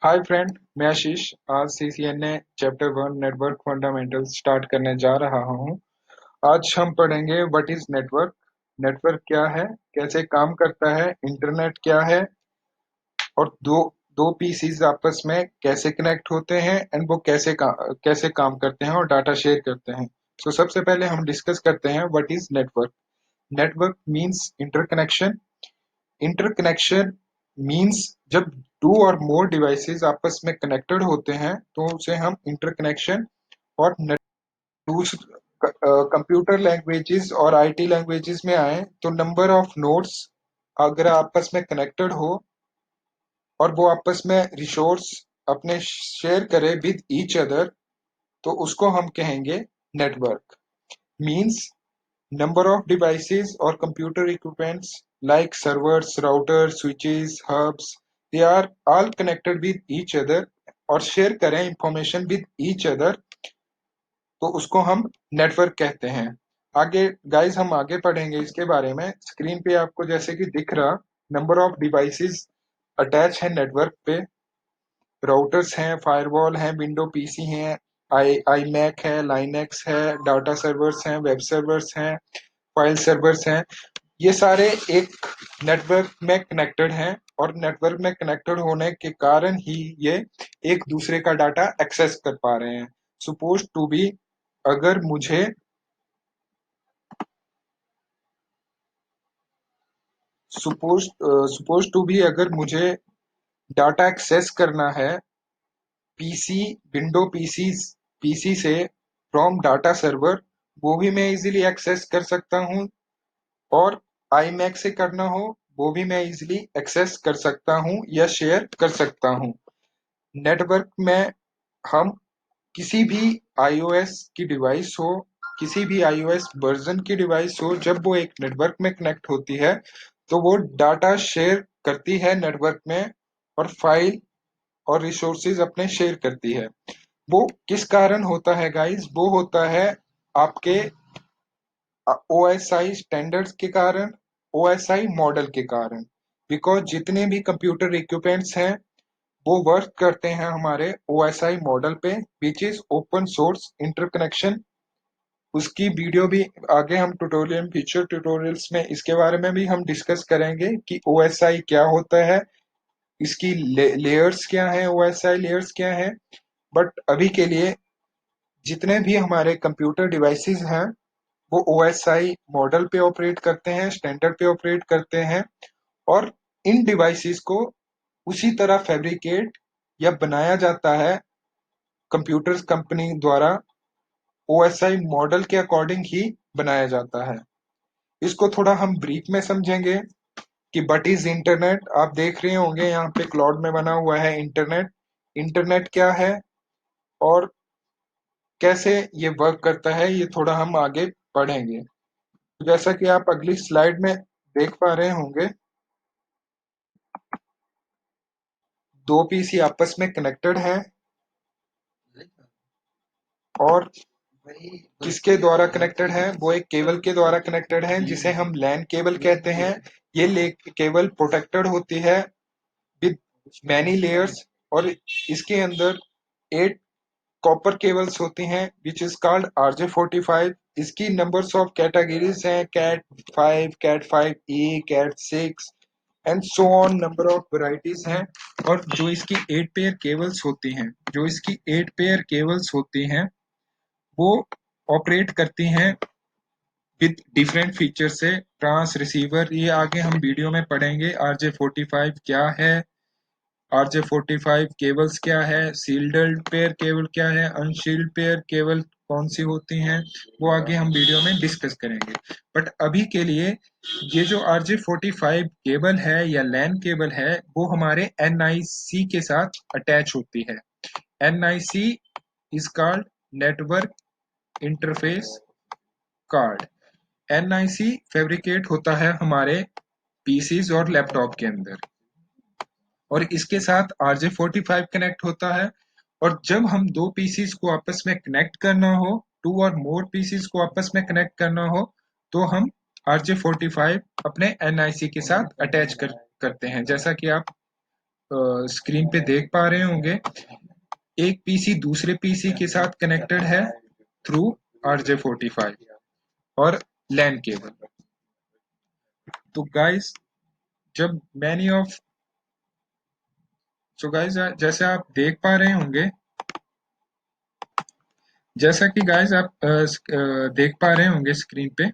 Hi friend, मैं आशीष। आज CCNA chapter 1 network fundamentals start करने जा रहा हूँ। आज हम पढ़ेंगे व्हाट इज नेटवर्क। नेटवर्क क्या है, कैसे काम करता है, इंटरनेट क्या है, और दो दो पीसीज आपस में कैसे कनेक्ट होते हैं एंड वो कैसे काम करते हैं और डाटा शेयर करते हैं। सो सबसे पहले हम डिस्कस करते हैं what is network. Network means interconnection. Interconnection means जब टू और मोर डिवाइसेस आपस में कनेक्टेड होते हैं तो उसे हम इंटरकनेक्शन और कंप्यूटर लैंग्वेजेस और आईटी लैंग्वेजेस में आए तो नंबर ऑफ नोड्स अगर आपस में कनेक्टेड हो और वो आपस में रिसोर्स अपने शेयर करे विद ईच अदर तो उसको हम कहेंगे network. Means number of devices or computer equipments like servers, routers, switches, hubs, they are all connected with each other और शेयर करें इंफॉर्मेशन विद ईच अदर तो उसको हम नेटवर्क कहते हैं। आगे गाइस हम आगे पढ़ेंगे इसके बारे में। स्क्रीन पे आपको जैसे कि दिख रहा नंबर ऑफ डिवाइसेस अटैच है नेटवर्क पे। राउटर्स हैं, फायरवॉल हैं, विंडो पीसी हैं, आई मैक है, लाइनेक्स है, डाटा सर्वर्स हैं, वेब सर्वर्स हैं, फाइल सर्वर्स हैं। ये सारे एक नेटवर्क में कनेक्टेड हैं और नेटवर्क में कनेक्टेड होने के कारण ही ये एक दूसरे का डाटा एक्सेस कर पा रहे हैं। सपोज टू बी अगर मुझे सपोज टू बी अगर मुझे डाटा एक्सेस करना है पीसी विंडो पीसी से फ्रॉम डाटा सर्वर, वो भी मैं इजीली एक्सेस कर सकता हूँ। और iMac से करना हो वो भी मैं इजीली एक्सेस कर सकता हूँ या शेयर कर सकता हूँ। नेटवर्क में हम किसी भी iOS की डिवाइस हो, किसी भी iOS वर्जन की डिवाइस हो, जब वो एक नेटवर्क में कनेक्ट होती है तो वो डाटा शेयर करती है नेटवर्क में और फाइल और रिसोर्सेज अपने शेयर करती है। वो किस कारण होता है गाइस? वो होता है आपके ओएसआई स्टैंडर्ड्स के कारण, ओएसआई मॉडल के कारण। बिकॉज जितने भी कंप्यूटर इक्विपमेंट्स हैं वो वर्क करते हैं हमारे ओएसआई मॉडल पे which is open source interconnection. उसकी वीडियो भी आगे हम ट्यूटोरियल फ्यूचर ट्यूटोरियल्स में इसके बारे में भी हम डिस्कस करेंगे कि ओएसआई क्या होता है, इसकी लेयर्स क्या है, ओएसआई लेयर्स क्या है। बट अभी के लिए जितने भी हमारे कंप्यूटर डिवाइसेस हैं वो ओएसआई मॉडल पे ऑपरेट करते हैं, स्टैंडर्ड पे ऑपरेट करते हैं। और इन डिवाइसेस को उसी तरह फैब्रिकेट या बनाया जाता है कंप्यूटर्स कंपनी द्वारा, ओएसआई मॉडल के अकॉर्डिंग ही बनाया जाता है। इसको थोड़ा हम ब्रीफ में समझेंगे कि व्हाट इज इंटरनेट। आप देख रहे होंगे यहाँ पे क्लाउड में बना हुआ है इंटरनेट। इंटरनेट क्या है और कैसे ये वर्क करता है ये थोड़ा हम आगे पढ़ेंगे। जैसा कि आप अगली स्लाइड में देख पा रहे होंगे, दो पीसी आपस में कनेक्टेड है और किसके द्वारा कनेक्टेड है? वो एक केबल के द्वारा कनेक्टेड है जिसे हम लैन केबल कहते हैं। ये केबल प्रोटेक्टेड होती है विद मैनी लेयर्स और इसके अंदर 8 कॉपर केबल्स होती हैं विच इज कॉल्ड RJ45। इसकी नंबर्स ऑफ कैटेगरीज हैं cat 5, cat 5E, cat 6 and so on, number of varieties हैं। और जो इसकी 8 पेयर केबल्स होती हैं, जो इसकी 8 पेयर केबल्स होती हैं वो ऑपरेट करती हैं विद डिफरेंट फीचर से। ट्रांस रिसीवर, ये आगे हम वीडियो में पढ़ेंगे। RJ45 क्या है, RJ45 केबल्स क्या है, सील्ड पेयर केबल क्या है, अनशील्ड पेयर केबल कौन सी होती हैं, वो आगे हम वीडियो में डिस्कस करेंगे। बट अभी के लिए ये जो RJ45 केबल है या लैन केबल है वो हमारे NIC के साथ अटैच होती है। NIC is called network interface card. NIC fabricate होता है हमारे पीसीज और लैपटॉप के अंदर और इसके साथ RJ45 कनेक्ट होता है। और जब हम दो पीसीज को आपस में कनेक्ट करना हो, टू और मोर पीसीज को आपस में कनेक्ट करना हो तो हम RJ45 अपने NIC के साथ अटैच करते हैं, जैसा कि आप स्क्रीन पे देख पा रहे होंगे, एक पीसी दूसरे पीसी के साथ कनेक्टेड है थ्रू RJ45 और लैन केबल। तो गाइस जब मैनी ऑफ सो गाइस जैसे आप देख पा रहे होंगे, जैसा कि गाइस आप देख पा रहे होंगे स्क्रीन पे,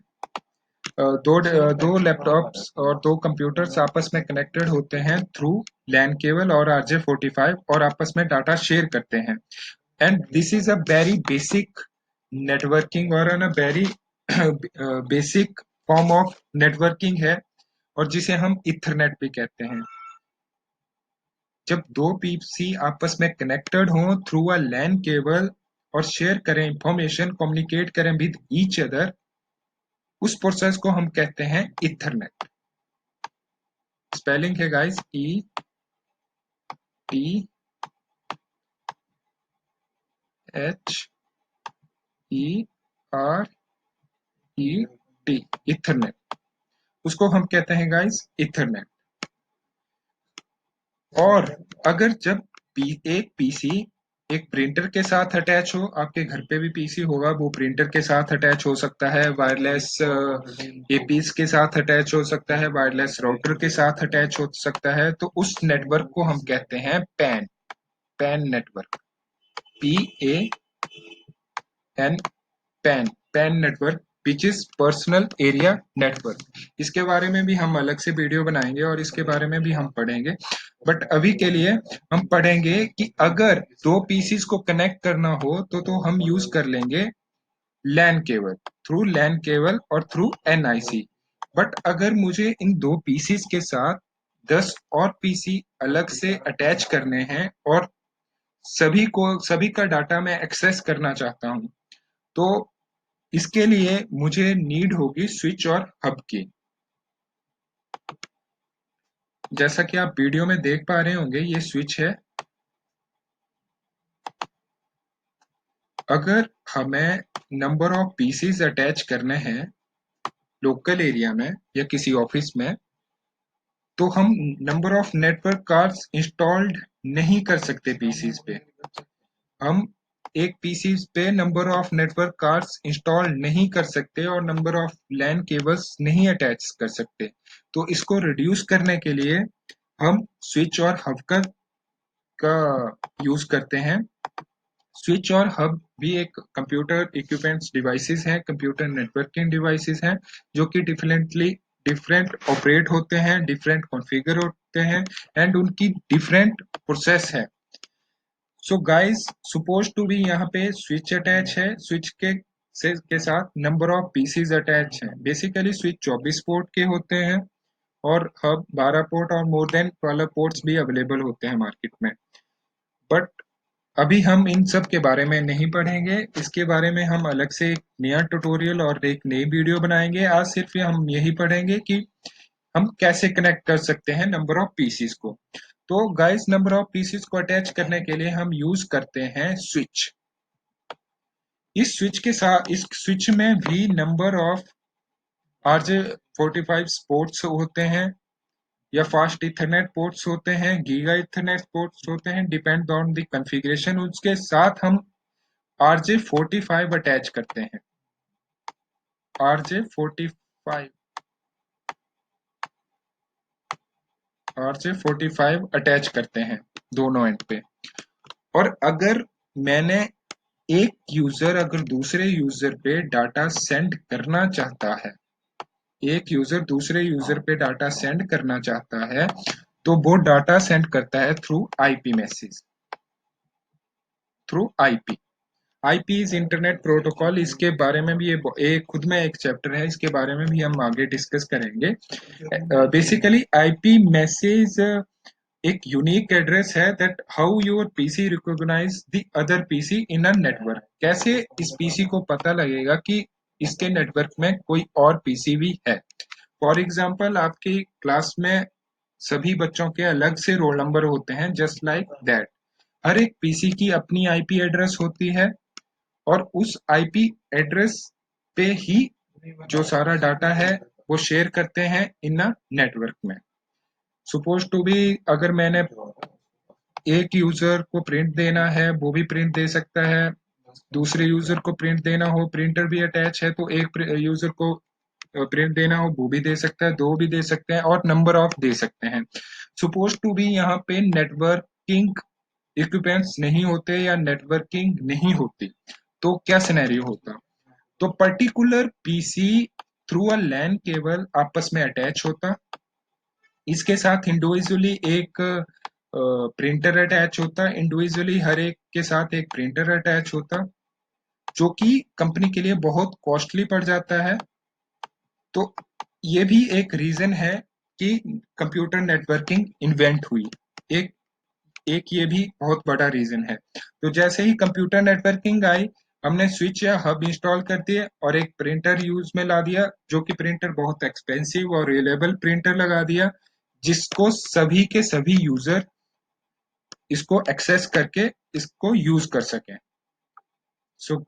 दो लैपटॉप्स और दो कंप्यूटर्स आपस में कनेक्टेड होते हैं थ्रू लैन केबल और RJ45 और आपस में डाटा शेयर करते हैं। And this is a very basic networking और a very basic form of networking है, और जिसे हम इथरनेट भी कहते हैं। जब दो पीसी आपस में कनेक्टेड हों थ्रू अ लैन केबल और शेयर करें इंफॉर्मेशन, कम्युनिकेट करें विद ईच अदर, उस प्रोसेस को हम कहते हैं इथरनेट। स्पेलिंग है गाइस ETHERET, इथरनेट, उसको हम कहते हैं गाइस इथरनेट। और अगर जब एक पीसी एक प्रिंटर के साथ अटैच हो, आपके घर पे भी पीसी होगा, वो प्रिंटर के साथ अटैच हो सकता है, वायरलेस एपीस के साथ अटैच हो सकता है, वायरलेस राउटर के साथ अटैच हो सकता है, तो उस नेटवर्क को हम कहते हैं pan network, PAN, pan network which is personal area network. इसके बारे में भी हम अलग से वीडियो बनाएंगे और इसके बारे में भी हम पढ़ेंगे, बट अभी के लिए हम पढ़ेंगे कि अगर दो पीसीस को कनेक्ट करना हो तो हम यूज कर लेंगे LAN cable, through LAN cable और थ्रू NIC। बट अगर मुझे इन दो पीसीस के साथ 10 और पीसी अलग से अटैच करने हैं और सभी का डाटा मैं एक्सेस करना चाहता हूं, तो इसके लिए मुझे नीड होगी स्विच और हब की। जैसा कि आप वीडियो में देख पा रहे होंगे, ये स्विच है। अगर हमें नंबर ऑफ पीसीज अटैच करने हैं लोकल एरिया में या किसी ऑफिस में, तो हम number of network cards installed नहीं कर सकते पीसीज पे। हम एक पीसी पे number of network cards install नहीं कर सकते और नंबर ऑफ लैन केबल्स नहीं अटैच कर सकते। तो इसको रिड्यूस करने के लिए हम स्विच और हब का यूज करते हैं। स्विच और हब भी एक कंप्यूटर इक्विपमेंट्स डिवाइसेस हैं, कंप्यूटर नेटवर्किंग डिवाइसेस हैं, जो कि डिफरेंट ऑपरेट होते हैं, डिफरेंट कॉन्फ़िगर होते हैं, एंड उनकी डिफरेंट प्रोसेस है। So guys suppose to be यहाँ पे स्विच अटैच है, स्विच के साथ नंबर ऑफ पीसीज अटैच हैं। बेसिकली स्विच 24 पोर्ट के होते हैं और हब 12 पोर्ट और मोर देन 12 पोर्ट्स भी अवेलेबल होते हैं मार्केट में। बट अभी हम इन सब के बारे में नहीं पढ़ेंगे, इसके बारे में हम अलग से एक नया ट्यूटोरियल और एक नई वीडियो बनाएंगे। आज सिर्फ हम यही पढ़ेंगे कि हम कैसे कनेक्ट कर सकते हैं नंबर ऑफ पीसीज को। तो गाइस नंबर ऑफ पीसीज को अटैच करने के लिए हम यूज करते हैं स्विच। इस स्विच में भी नंबर ऑफ RJ45 पोर्ट्स होते हैं या फास्ट इथरनेट पोर्ट्स होते हैं, गीगा इथरनेट पोर्ट्स होते हैं, डिपेंड ऑन द कॉन्फ़िगरेशन। उसके साथ हम RJ45 अटैच करते हैं, RJ45 RJ45 अटैच करते हैं दोनों एंड पे। और अगर मैंने अगर दूसरे यूजर पे डाटा सेंड करना चाहता है, एक यूजर दूसरे यूजर पे डाटा सेंड करना चाहता है, तो वो डाटा सेंड करता है through IP message, through IP. IP is internet protocol. इसके बारे में भी ये खुद में एक चैप्टर है, इसके बारे में भी हम आगे डिस्कस करेंगे। बेसिकली आईपी मैसेज एक यूनिक एड्रेस है that how your PC recognize the other PC in a network. कैसे इस पीसी को पता लगेगा कि इसके नेटवर्क में कोई और पीसी भी है। फॉर एग्जाम्पल आपकी क्लास में सभी बच्चों के अलग से रोल नंबर होते हैं, जस्ट लाइक दैट हर एक पीसी की अपनी आईपी एड्रेस होती है और उस आईपी एड्रेस पे ही जो सारा डाटा है वो शेयर करते हैं इन अ नेटवर्क में। सपोज टू बी अगर मैंने एक यूजर को प्रिंट देना है वो भी प्रिंट दे सकता है, दूसरे यूजर को प्रिंट देना हो, प्रिंटर भी अटैच है तो एक यूजर को प्रिंट देना हो वो भी दे सकता है, दो भी दे सकते हैं और नंबर ऑफ दे सकते हैं। सपोज टू बी यहाँ पे नेटवर्किंग इक्विपमेंट्स नहीं होते या नेटवर्किंग नहीं होती तो क्या सिनेरियो होता? तो particular PC through a LAN cable आपस में अटैच होता, इसके साथ इंडिविजुअली एक प्रिंटर अटैच होता, इंडिविजुअली हर एक के साथ एक प्रिंटर अटैच होता, जो कि कंपनी के लिए बहुत कॉस्टली पड़ जाता है। तो ये भी एक रीजन है कि कंप्यूटर नेटवर्किंग इन्वेंट हुई। एक एक ये भी बहुत बड़ा रीजन है। तो जैसे ही कंप्यूटर नेटवर्किंग आई, हमने स्विच या हब इंस्टॉल कर दिए और एक प्रिंटर यूज में ला दिया, जो कि प्रिंटर बहुत एक्सपेंसिव और रिलायबल प्रिंटर लगा दिया, जिसको सभी के सभी यूजर इसको एक्सेस करके इसको यूज कर सकें। सो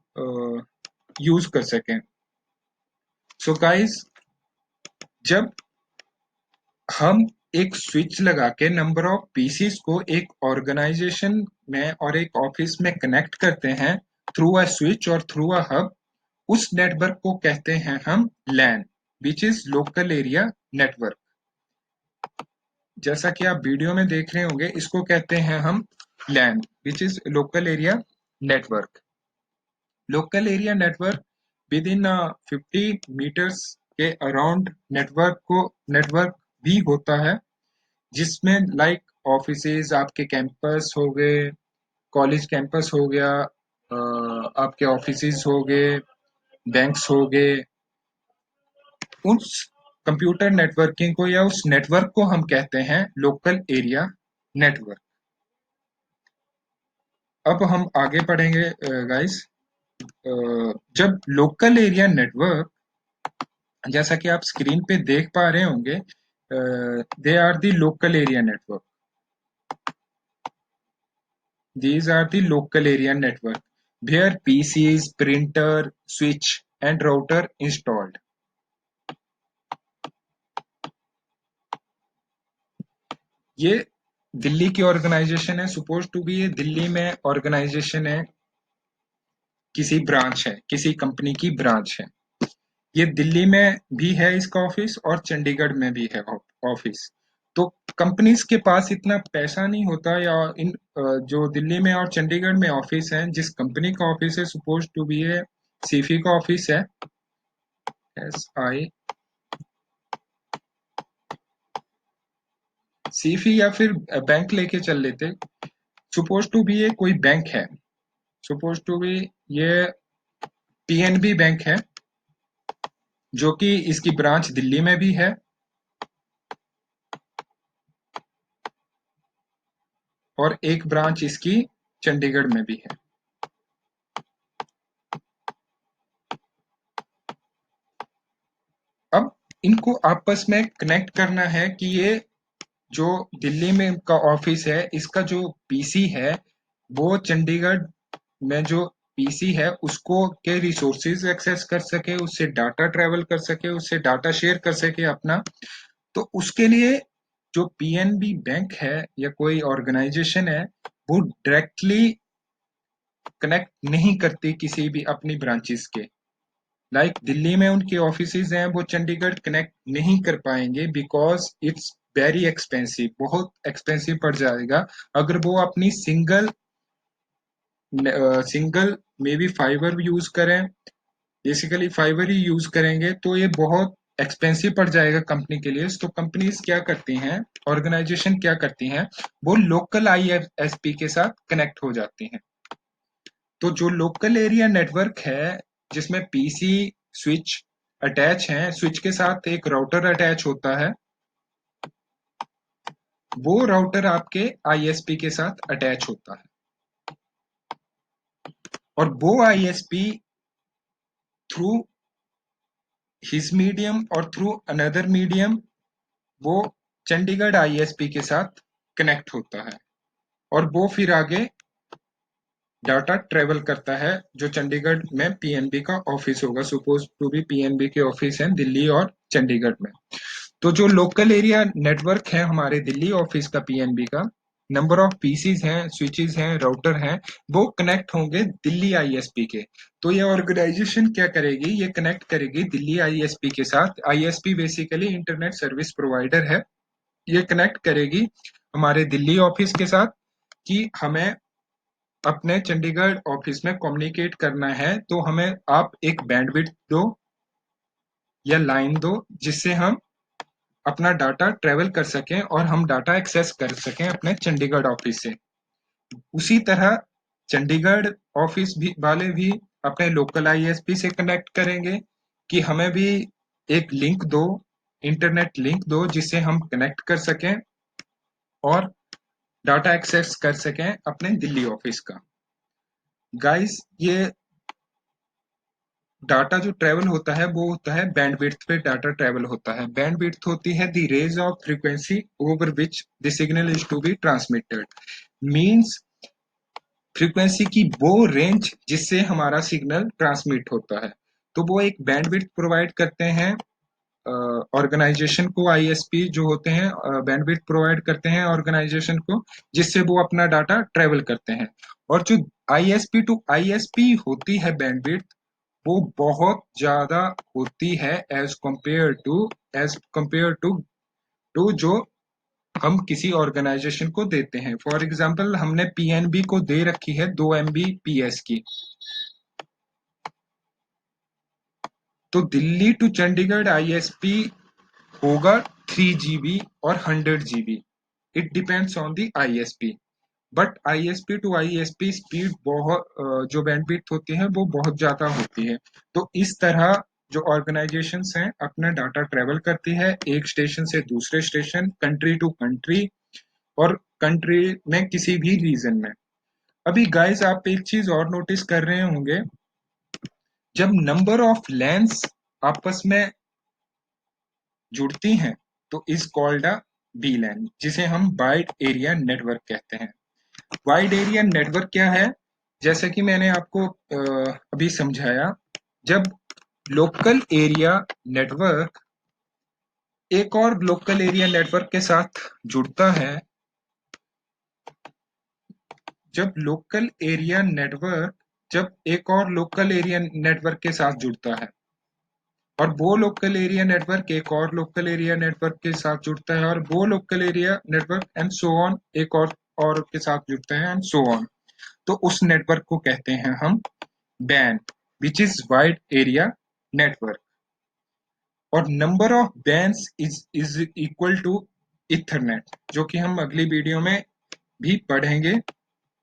यूज कर सकें। सो गाइस, जब हम एक स्विच लगा के नंबर ऑफ पीसीस को एक ऑर्गेनाइजेशन में और एक ऑफिस में कनेक्ट करते हैं थ्रू अ स्विच और थ्रू अ हब, उस नेटवर्क को कहते हैं हम LAN, which is local area network. जैसा कि आप वीडियो में देख रहे होंगे, इसको कहते हैं हम LAN, which is local area network. Local area network within 50 meters के अराउंड नेटवर्क भी होता है, जिसमें लाइक ऑफिसेज, आपके कैंपस हो गए, कॉलेज कैंपस हो गया, आपके ऑफिसेज हो गए, बैंक्स हो गए, उस कंप्यूटर नेटवर्किंग को या उस नेटवर्क को हम कहते हैं लोकल एरिया नेटवर्क। अब हम आगे पढ़ेंगे गाइस। जब लोकल एरिया नेटवर्क, जैसा कि आप स्क्रीन पे देख पा रहे होंगे, they are the local area network, these are the local area network where PCs, printer, switch and router installed. ये दिल्ली की ऑर्गेनाइजेशन है, सपोज टू बी ये दिल्ली में ऑर्गेनाइजेशन है, किसी ब्रांच है, किसी कंपनी की ब्रांच है। ये दिल्ली में भी है इसका ऑफिस और चंडीगढ़ में भी है ऑफिस। तो कंपनीज के पास इतना पैसा नहीं होता, या इन जो दिल्ली में और चंडीगढ़ में ऑफिस है, जिस कंपनी का ऑफिस है, सपोज टू बी है सीफी का ऑफिस है, SI सीफी, या फिर बैंक लेके चल लेते। सपोज टू बी ये कोई बैंक है, सपोज टू बी ये पीएनबी बैंक है, जो कि इसकी ब्रांच दिल्ली में भी है और एक ब्रांच इसकी चंडीगढ़ में भी है। अब इनको आपस में कनेक्ट करना है कि ये जो दिल्ली में का ऑफिस है, इसका जो पीसी है वो चंडीगढ़ में जो पीसी है उसको के रिसोर्सेज एक्सेस कर सके, उससे डाटा ट्रेवल कर सके, उससे डाटा शेयर कर सके अपना। तो उसके लिए जो पीएनबी बैंक है या कोई ऑर्गेनाइजेशन है, वो डायरेक्टली कनेक्ट नहीं करती किसी भी अपनी ब्रांचेस के। लाइक दिल्ली में उनके ऑफिसेज हैं, वो चंडीगढ़ कनेक्ट नहीं कर पाएंगे बिकॉज इट्स वेरी एक्सपेंसिव, बहुत एक्सपेंसिव पड़ जाएगा। अगर वो अपनी single may be fibre use करें, बेसिकली फाइबर ही यूज करेंगे, तो ये बहुत एक्सपेंसिव पड़ जाएगा कंपनी के लिए। तो कंपनीज क्या करती हैं, ऑर्गेनाइजेशन क्या करती हैं, वो लोकल आईएसपी के साथ कनेक्ट हो जाती हैं। तो जो लोकल एरिया नेटवर्क है, जिसमें पीसी स्विच अटैच हैं, स्विच के साथ एक राउटर अटैच होता है, वो राउटर आपके आईएसपी के साथ अटैच होता है, और वो आईएसपी थ्रू हिज मीडियम और थ्रू अनदर मीडियम वो चंडीगढ़ आईएसपी के साथ कनेक्ट होता है, और वो फिर आगे डाटा ट्रेवल करता है जो चंडीगढ़ में पीएनबी का ऑफिस होगा। सपोज टू बी पीएनबी के ऑफिस हैं दिल्ली और चंडीगढ़ में। तो जो लोकल एरिया नेटवर्क है हमारे दिल्ली ऑफिस का पीएनबी का, नंबर ऑफ पीसीज हैं, स्विचेस हैं, राउटर हैं, वो कनेक्ट होंगे दिल्ली आईएसपी के। तो ये ऑर्गेनाइजेशन क्या करेगी, ये कनेक्ट करेगी दिल्ली आईएसपी के साथ। ISP basically internet service provider है। ये कनेक्ट करेगी हमारे दिल्ली ऑफिस के साथ कि हमें अपने चंडीगढ़ ऑफिस में कम्युनिकेट करना है, तो हमें आप एक बैंडविड्थ दो या लाइन दो जिससे हम अपना डाटा ट्रेवल कर सकें और हम डाटा एक्सेस कर सकें अपने चंडीगढ़ ऑफिस से। उसी तरह चंडीगढ़ ऑफिस भी वाले भी अपने लोकल आईएसपी से कनेक्ट करेंगे कि हमें भी एक लिंक दो, इंटरनेट लिंक दो जिससे हम कनेक्ट कर सकें और डाटा एक्सेस कर सकें अपने दिल्ली ऑफिस का। गाइस, ये डाटा जो ट्रेवल होता है वो होता है बैंडविड्थ पे डाटा ट्रेवल होता है। बैंडविड्थ होती है the range of frequency over which the signal is to be transmitted. Means frequency की वो रेंज जिससे हमारा सिग्नल ट्रांसमिट होता है। तो वो एक बैंडविड्थ प्रोवाइड करते हैं ऑर्गेनाइजेशन को। आईएसपी जो होते हैं बैंडविड्थ प्रोवाइड करते हैं ऑर्गेनाइजेशन को जिससे वो अपना डाटा ट्रेवल करते हैं। और जो आईएसपी टू आईएसपी होती है बैंडविड्थ, वो बहुत ज्यादा होती है एज कंपेयर टू जो हम किसी ऑर्गेनाइजेशन को देते हैं। फॉर एग्जाम्पल हमने पीएनबी को दे रखी है 2 MB/PS की, तो दिल्ली टू चंडीगढ़ आईएसपी होगा 3 GB और 100 GB। It depends on the ISP. But ISP to ISP speed बहुत जो बैंडविड्थ होती है वो बहुत ज्यादा होती है। तो इस तरह जो ऑर्गेनाइजेशंस हैं अपना डाटा ट्रेवल करती है एक स्टेशन से दूसरे स्टेशन, कंट्री टू कंट्री, और कंट्री में किसी भी रीजन में। अभी गाइस आप एक चीज और नोटिस कर रहे होंगे, जब नंबर ऑफ लैंस आपस में जुड़ती हैं तो इज कॉल्ड अ वीलैन, जिसे हम वाइड एरिया नेटवर्क कहते हैं। वाइड एरिया नेटवर्क क्या है, जैसे कि मैंने आपको अभी समझाया, जब लोकल एरिया नेटवर्क एक और लोकल एरिया नेटवर्क के साथ जुड़ता है, जब लोकल एरिया नेटवर्क जब एक और लोकल एरिया नेटवर्क के साथ जुड़ता है और वो लोकल एरिया नेटवर्क एक और लोकल एरिया नेटवर्क के साथ जुड़ता है और वो local area network and so on एक और के साथ जुड़ते हैं एंड सो ऑन, तो उस नेटवर्क को कहते हैं हम WAN, which is wide area network. और number of WANs is equal to Ethernet, जो कि हम अगली वीडियो में भी पढ़ेंगे।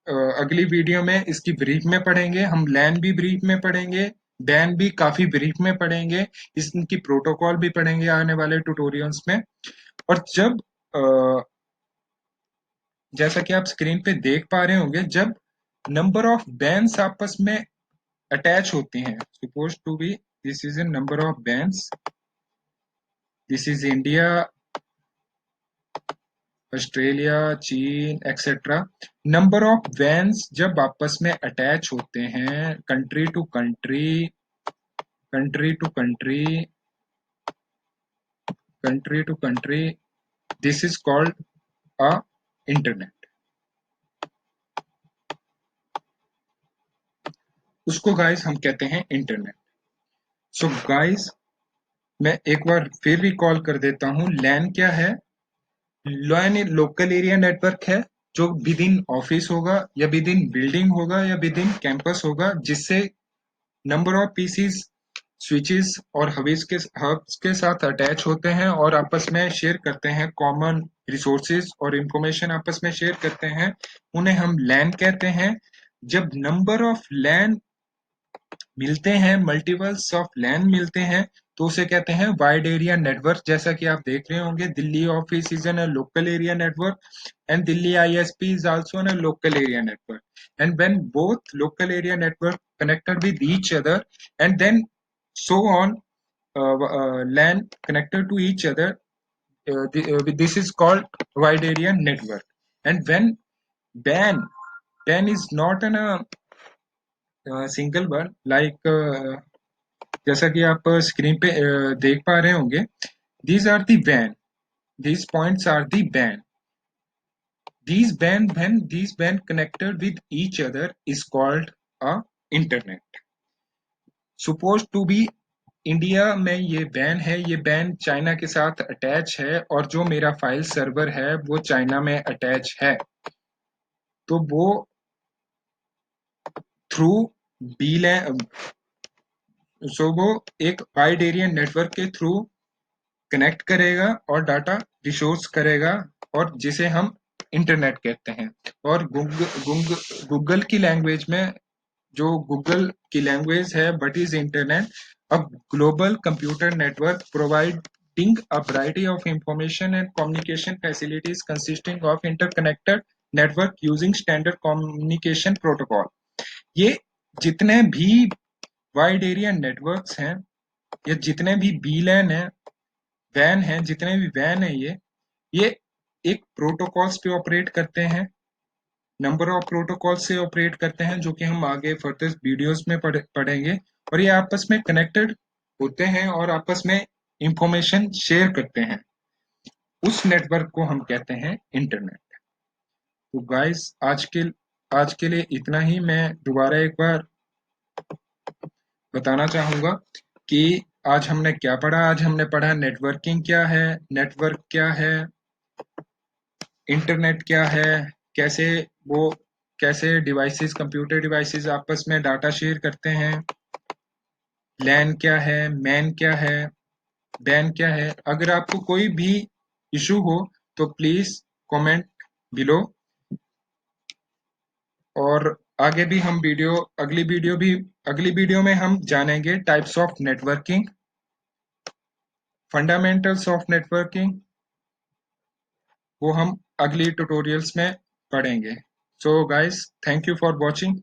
अगली वीडियो में इसकी ब्रीफ में पढ़ेंगे, हम लैन भी ब्रीफ में पढ़ेंगे, बैन भी काफी ब्रीफ में पढ़ेंगे, इसकी प्रोटोकॉल भी पढ़ेंगे आने वाले ट्यूटोरियल्स में। और जब जैसा कि आप स्क्रीन पे देख पा रहे होंगे, जब नंबर ऑफ बैंस आपस में अटैच होते हैं, suppose to be this is a number of WANs, this is India, Australia, चीन एक्सेट्रा। नंबर ऑफ बैंस जब आपस में अटैच होते हैं country to country, country to country, country to country, this is called a internet. उसको guys हम कहते हैं इंटरनेट। सो गाइस मैं एक बार फिर रिकॉल कर देता हूं, लैन क्या है। लैन लोकल एरिया नेटवर्क है जो विद इन ऑफिस होगा या विद इन बिल्डिंग होगा या विद इन कैंपस होगा, जिससे नंबर ऑफ पीसीज, स्विचेस और हब्स के साथ अटैच होते हैं और आपस में शेयर करते हैं कॉमन रिसोर्सेज और इंफॉर्मेशन आपस में शेयर करते हैं, उन्हें हम लैन कहते हैं। जब नंबर ऑफ लैन मिलते हैं, मल्टीपल्स ऑफ लैन मिलते हैं, तो उसे कहते हैं वाइड एरिया नेटवर्क। जैसा कि आप देख रहे होंगे, Delhi office is an a local area network and Delhi ISP is also on a local area network. And when both local area network connected with each other and then so on, LAN connected to each other, this is called wide area network. And when ban ban is not an single one like जैसा कि आप screen पे देख पा रहे होंगे, These are the WAN. These points are the WAN. When these WAN connected with each other is called a internet. Supposed to be India में ये बैन है, ये बैन चाइना के साथ अटैच है और जो मेरा फाइल सर्वर है वो चाइना में अटैच है, तो वो थ्रू बीलैन वो एक वाइड एरिया नेटवर्क के थ्रू कनेक्ट करेगा और डाटा रिसोर्स करेगा और जिसे हम इंटरनेट कहते हैं। और गूगल की लैंग्वेज में, जो गूगल की लैंग्वेज है, what is internet? A global computer network providing a variety of information and communication facilities consisting of interconnected network using standard communication protocol. ये जितने भी वाइड एरिया नेटवर्क्स हैं या जितने भी बीलैन है, वैन है, जितने भी वैन है, ये एक प्रोटोकॉल्स पे ऑपरेट करते हैं, नंबर ऑफ प्रोटोकॉल से ऑपरेट करते हैं, जो कि हम आगे फर्दर वीडियोस में पढ़ेंगे। और ये आपस में कनेक्टेड होते हैं और आपस में इंफॉर्मेशन शेयर करते हैं। उस नेटवर्क को हम कहते हैं इंटरनेट। तो गाइस, आज के लिए इतना ही। मैं दोबारा एक बार बताना चाहूंगा कि आज हमने क्या पढ़ा। आज हमने पढ़ा नेटवर्किंग क्या है, नेटवर्क क्या है, इंटरनेट क्या है, कैसे वो कैसे डिवाइसेस, कंप्यूटर डिवाइसेस आपस में डाटा शेयर करते हैं, लैन क्या है, मैन क्या है, बैन क्या है। अगर आपको कोई भी इशू हो तो प्लीज कमेंट बिलो। और आगे भी हम अगली वीडियो में हम जानेंगे types of networking, fundamentals of networking, वो हम अगली ट्यूटोरियल्स में पढ़ेंगे। So guys, thank you for watching.